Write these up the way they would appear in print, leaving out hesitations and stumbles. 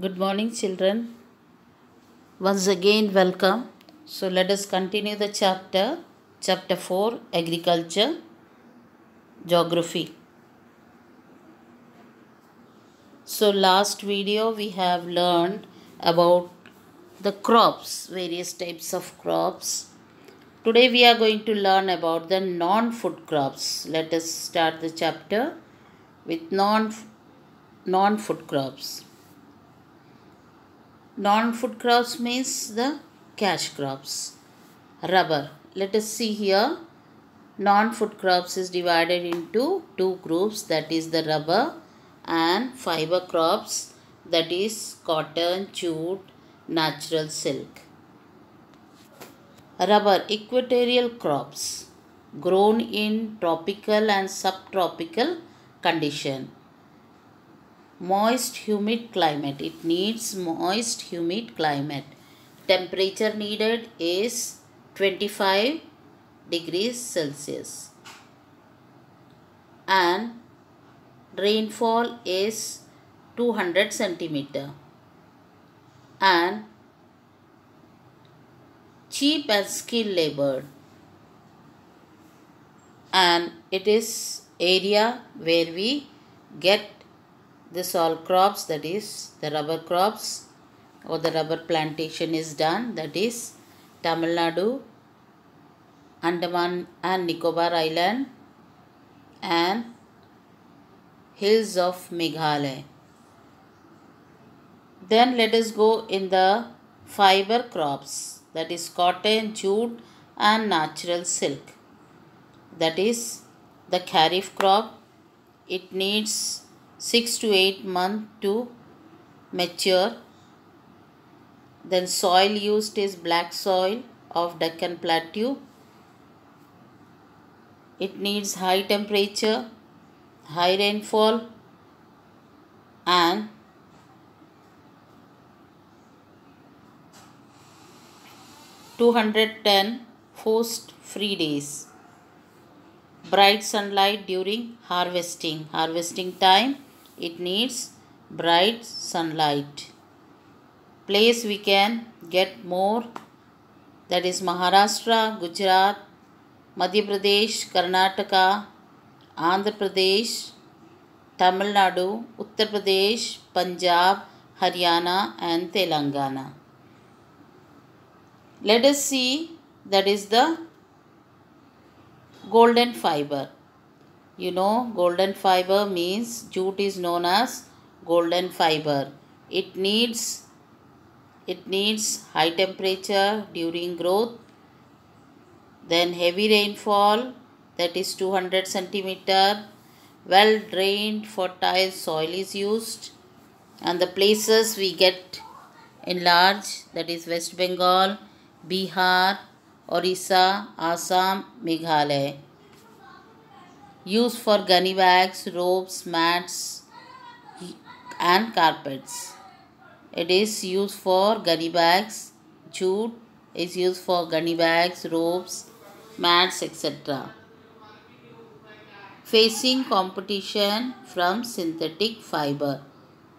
Good morning, children. Once again, welcome. So, let us continue the chapter 4 Agriculture, Geography. So, last video we have learned about the crops, various types of crops. Today, we are going to learn about the non food crops. Let us start the chapter with non food crops. Non-food crops means the cash crops. Rubber. Let us see here. Non-food crops is divided into two groups, that is the rubber and fiber crops, that is cotton, jute, natural silk. Rubber equatorial crops grown in tropical and subtropical condition. Moist humid climate. It needs moist humid climate. Temperature needed is 25 degrees Celsius and rainfall is 200 centimeter and cheap and skilled labor, and it is area where we get this all crops, that is the rubber crops or the rubber plantation is done, that is Tamil Nadu, Andaman and Nicobar Island and hills of Meghalaya. Then let us go in the fiber crops, that is cotton, jute and natural silk. That is the kharif crop. It needs 6 to 8 months to mature. Then soil used is black soil of Deccan Plateau. It needs high temperature, high rainfall and (210) forced free days. Bright sunlight during harvesting. Harvesting time, it needs bright sunlight. Place we can get more, that is Maharashtra, Gujarat, Madhya Pradesh, Karnataka, Andhra Pradesh, Tamil Nadu, Uttar Pradesh, Punjab, Haryana and Telangana. Let us see, that is the golden fiber. You know, golden fiber means jute is known as golden fiber. It needs high temperature during growth, then heavy rainfall, that is 200 centimeter, well drained fertile soil is used, and the places we get in large, that is West Bengal, Bihar, Orissa, Assam, Meghalaya. Used for gunny bags, ropes, mats and carpets. It is used for gunny bags. Jute is used for gunny bags, ropes, mats, etc. Facing competition from synthetic fiber.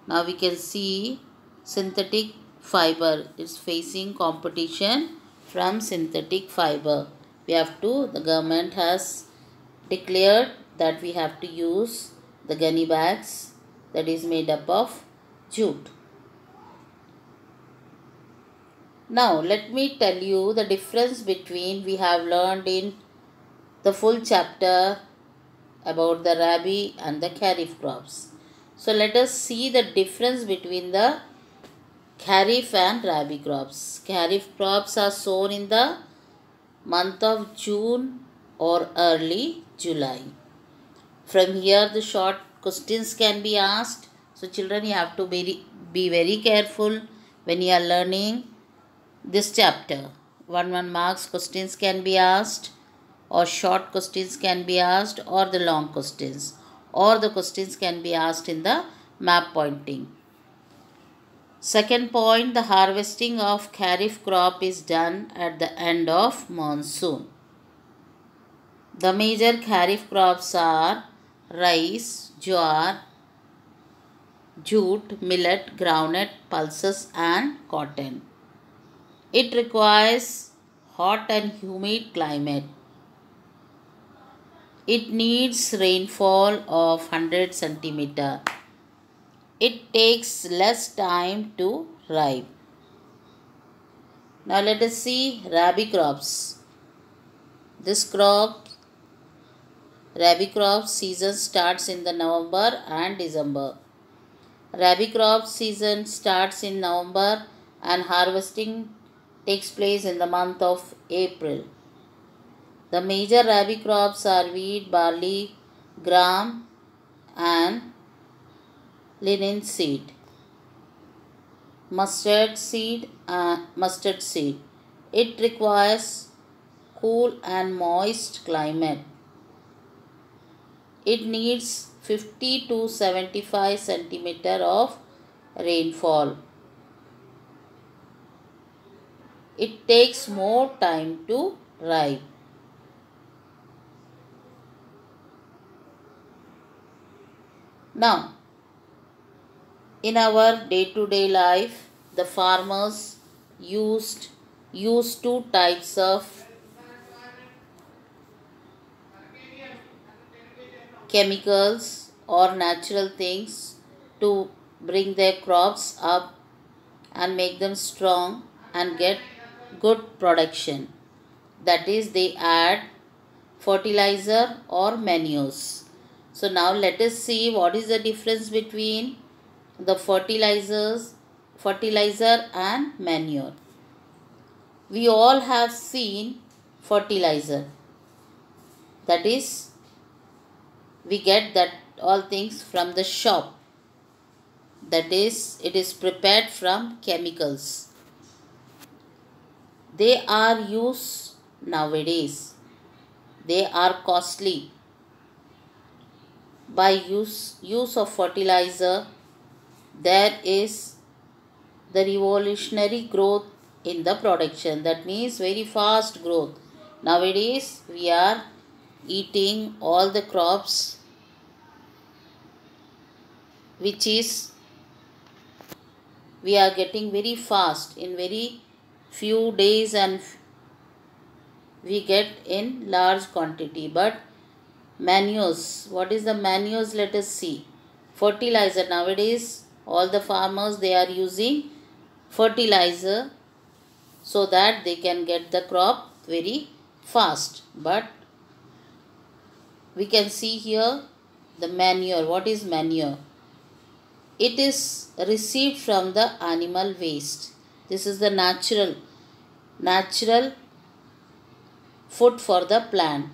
Now we can see synthetic fiber is facing competition from synthetic fiber. The government has declared that we have to use the gunny bags, that is made up of jute. Now let me tell you the difference between, we have learned in the full chapter about the rabi and the kharif crops. So let us see the difference between the kharif and rabi crops. Kharif crops are sown in the month of June or early July. From here the short questions can be asked. So children, you have to be very careful when you are learning this chapter. 1 marks questions can be asked, or short questions can be asked, or the long questions, or the questions can be asked in the map pointing. Second point, the harvesting of kharif crop is done at the end of monsoon. The major kharif crops are rice, jowar, jute, millet, groundnut, pulses and cotton. It requires hot and humid climate. It needs rainfall of 100 centimeter. It takes less time to ripe. Now let us see rabi crops. This rabi crop season starts in the November and December. Rabi crop season starts in November and harvesting takes place in the month of April. The major rabi crops are wheat, barley, gram and linseed. Mustard seed. It requires cool and moist climate. It needs 50 to 75 centimeter of rainfall. It takes more time to ripe. Now, in our day-to-day life, the farmers use two types of chemicals or natural things to bring their crops up and make them strong and get good production. That is, they add fertilizer or manures. So now let us see what is the difference between the fertilizer and manure. We all have seen fertilizer. That is, we get that all things from the shop. That is, it is prepared from chemicals. They are used nowadays. They are costly. By use of fertilizer, there is the revolutionary growth in the production. That means very fast growth. Nowadays, we are eating all the crops which is we are getting very fast in very few days, and we get in large quantity. But manures, what is the manures? Let us see. Fertilizer. Nowadays all the farmers, they are using fertilizer so that they can get the crop very fast. But we can see here the manure. What is manure? It is received from the animal waste. This is the natural food for the plant.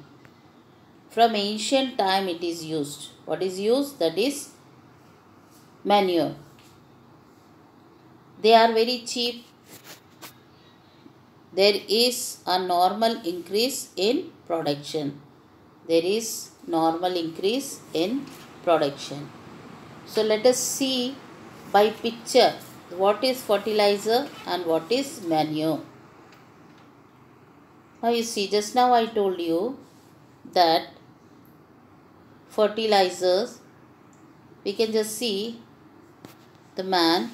From ancient time it is used. What is used? That is manure. They are very cheap. There is a normal increase in production. There is normal increase in production. So let us see by picture what is fertilizer and what is manure. Now you see, just now I told you that fertilizers, we can just see the man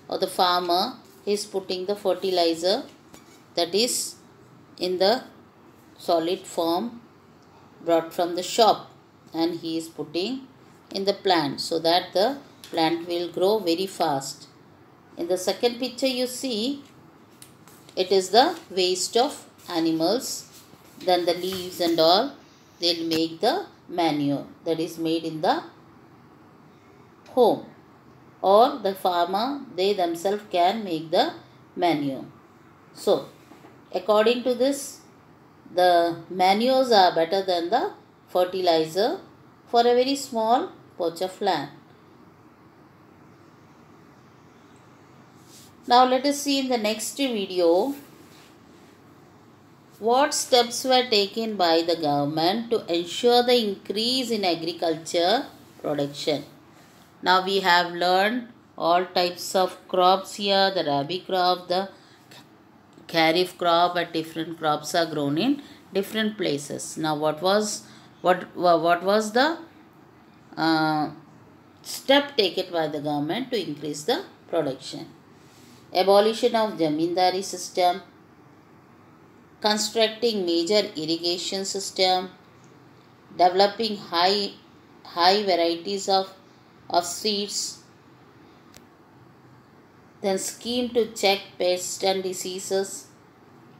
or the farmer is putting the fertilizer, that is in the solid form brought from the shop, and he is putting in the plant so that the plant will grow very fast. In the second picture you see, it is the waste of animals, then the leaves and all, they'll make the manure that is made in the home, or the farmer, they themselves can make the manure. So according to this, the manures are better than the fertilizer for a very small patch of land. Now let us see in the next video what steps were taken by the government to ensure the increase in agriculture production. Now we have learned all types of crops here, the rabi crop, the kharif crop, and different crops are grown in different places. Now what was the step taken by the government to increase the production. Abolition of Zamindari system, constructing major irrigation system, developing high varieties of seeds, then scheme to check pests and diseases,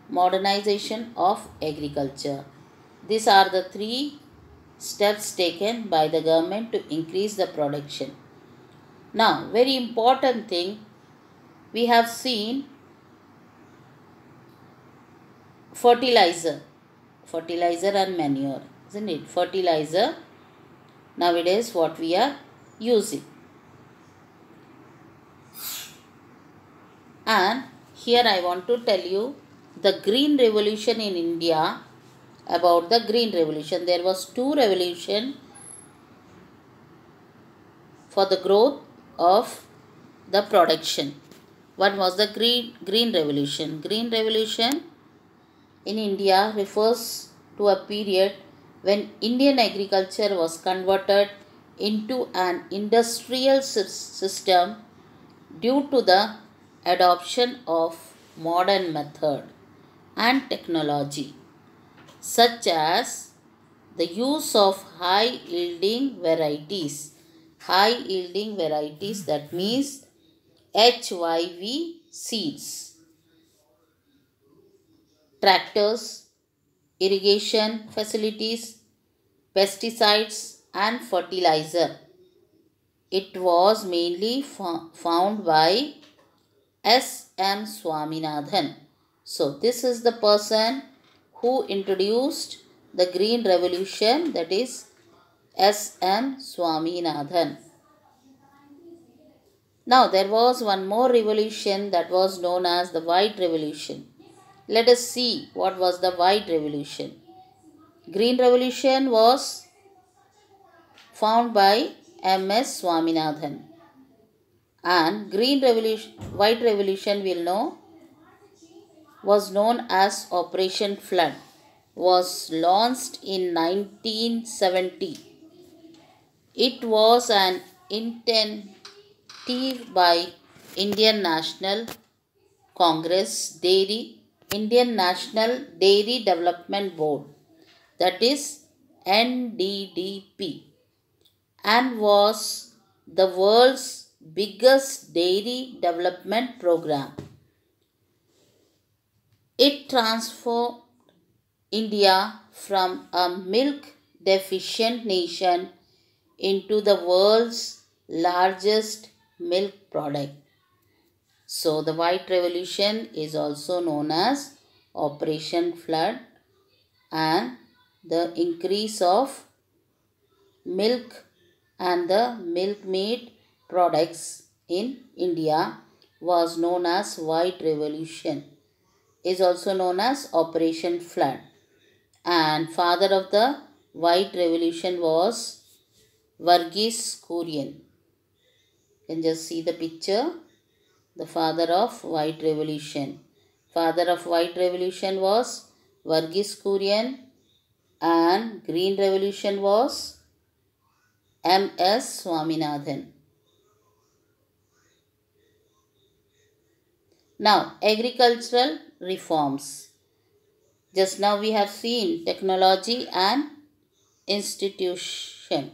modernization of agriculture. These are the three steps taken by the government to increase the production. Now, very important thing, we have seen fertilizer and manure, isn't it? Fertilizer nowadays what we are using. And here I want to tell you the green revolution in India. About the green revolution, there was two revolution for the growth of the production. One was the green revolution. Green revolution in India refers to a period when Indian agriculture was converted into an industrial system due to the adoption of modern method and technology, such as the use of high yielding varieties. High yielding varieties, that means HYV seeds, tractors, irrigation facilities, pesticides and fertilizer. It was mainly found by S.M. Swaminathan. So this is the person who introduced the green revolution, that is S.M. Swaminathan. Now there was one more revolution that was known as the White Revolution. Let us see what was the White Revolution. Green Revolution was found by M.S. Swaminathan, and White Revolution was known as Operation Flood, was launched in 1970. It was an initiative by Indian National Dairy Development Board, that is NDDP, and was the world's biggest dairy development program. It transformed India from a milk deficient nation into the world's largest milk product. So the White Revolution is also known as Operation Flood, and the increase of milk and the milk meat products in India was known as White Revolution, is also known as Operation Flood. And father of the White Revolution was Verghese Kurian. You can just see the picture. The father of White Revolution. Father of White Revolution was Verghese Kurian, and Green Revolution was M.S. Swaminathan. Now, agricultural reforms. Just now we have seen technology and institution.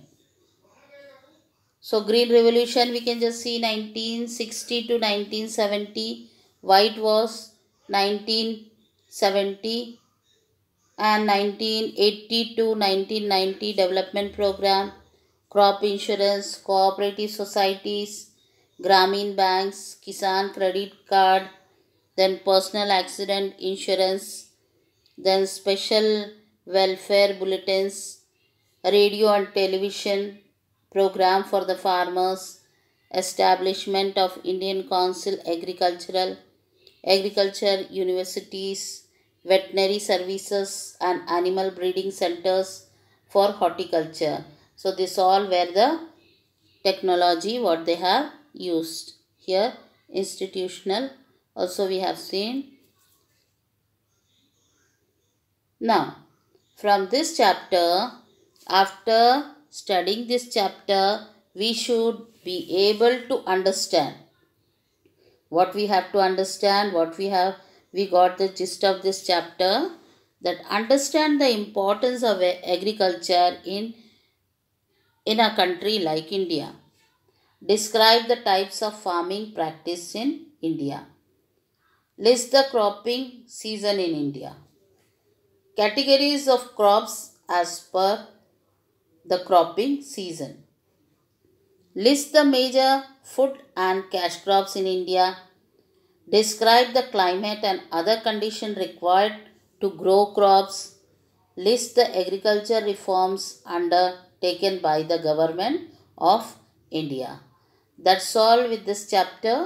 So Green Revolution we can just see 1960 to 1970. White was 1970, and 1980 to 1990 development program, crop insurance, cooperative societies, Grameen banks, Kisan credit card, then personal accident insurance, then special welfare bulletins, radio and television program for the farmers, establishment of Indian Council Agriculture universities, veterinary services and animal breeding centers for horticulture. So this all were the technology what they have used. Here institutional also we have seen. Now from this chapter, after studying this chapter, we should be able to understand what we have to understand, we got the gist of this chapter, that understand the importance of agriculture in a country like India. Describe the types of farming practiced in India. List the cropping season in India. Categories of crops as per the cropping season. List the major food and cash crops in India. Describe the climate and other conditions required to grow crops. List the agriculture reforms undertaken by the government of India. That's all with this chapter.